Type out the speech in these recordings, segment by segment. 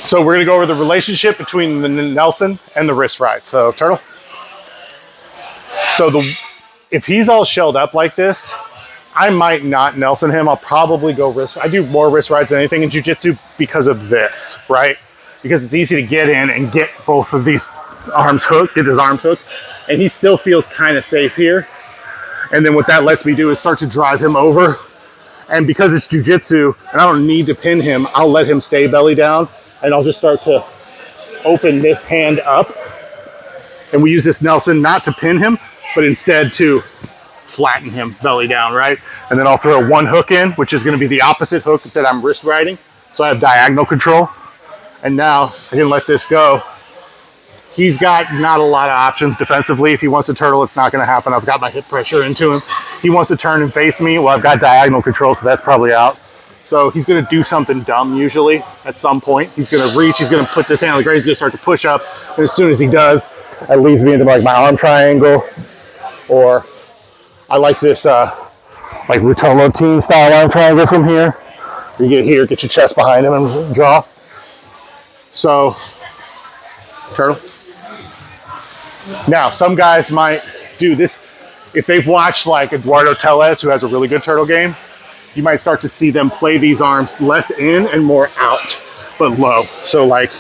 So we're gonna go over the relationship between the Nelson and the wrist ride. So turtle. So if he's all shelled up like this, I might not Nelson him. I'll probably go wrist. I do more wrist rides than anything in jiu-jitsu because of this, right? Because it's easy to get in and get both of these arms hooked, get his arms hooked, and he still feels kind of safe here. And then what that lets me do is start to drive him over. And because it's jiu-jitsu and I don't need to pin him, I'll let him stay belly down and I'll just start to open this hand up. And we use this Nelson not to pin him, but instead to flatten him belly down, right? And then I'll throw one hook in, which is gonna be the opposite hook that I'm wrist riding. So I have diagonal control. And now I can let this go. He's got not a lot of options defensively. If he wants to turtle, it's not gonna happen. I've got my hip pressure into him. He wants to turn and face me. Well, I've got diagonal control, so that's probably out. So he's gonna do something dumb usually at some point. He's gonna reach, he's gonna put this hand on the ground, he's gonna start to push up. And as soon as he does, that leads me into like my arm triangle, or I like this like Rotolo team style arm triangle from here. You get here, get your chest behind him and draw. So, turtle. Now, some guys might do this. If they've watched like Eduardo Tellez, who has a really good turtle game, you might start to see them play these arms less in and more out, but low. So like,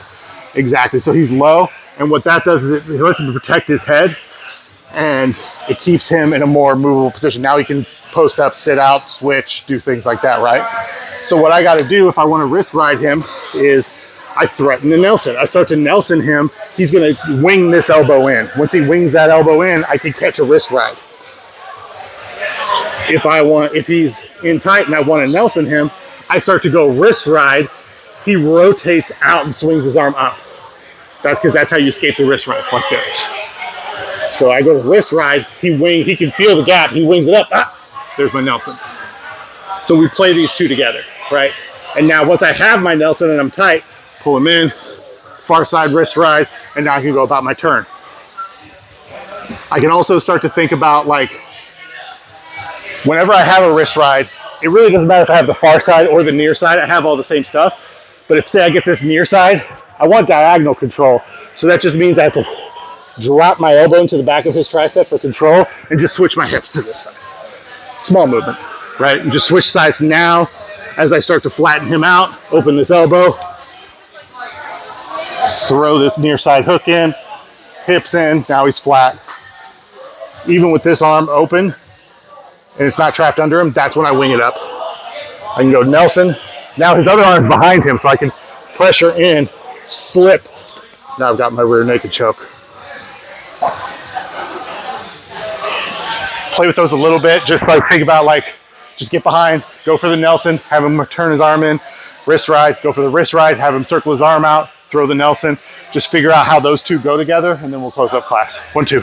exactly, so he's low. And what that does is it lets him protect his head and it keeps him in a more movable position. Now he can post up, sit out, switch, do things like that, right? So what I gotta do if I wanna wrist ride him is I threaten the Nelson. I start to Nelson him, he's gonna wing this elbow in. Once he wings that elbow in, I can catch a wrist ride. If he's in tight and I wanna Nelson him, I start to go wrist ride, he rotates out and swings his arm up. That's because that's how you escape the wrist ride, like this. So I go to wrist ride, he can feel the gap, he wings it up, there's my Nelson. So we play these two together, right? And now once I have my Nelson and I'm tight, pull him in, far side wrist ride, and now I can go about my turn. I can also start to think about like, whenever I have a wrist ride, it really doesn't matter if I have the far side or the near side, I have all the same stuff. But if say I get this near side, I want diagonal control. So that just means I have to drop my elbow into the back of his tricep for control and just switch my hips to this side. Small movement, right? And just switch sides now as I start to flatten him out, open this elbow, throw this near side hook in, hips in, now he's flat. Even with this arm open and it's not trapped under him, that's when I wing it up. I can go Nelson. Now his other arm's behind him, so I can pressure in, slip. Now I've got my rear naked choke. Play with those a little bit, just like think about like, just get behind, go for the Nelson, have him turn his arm in, wrist ride, go for the wrist ride, have him circle his arm out, throw the Nelson. Just figure out how those two go together, and then we'll close up class. 1, 2.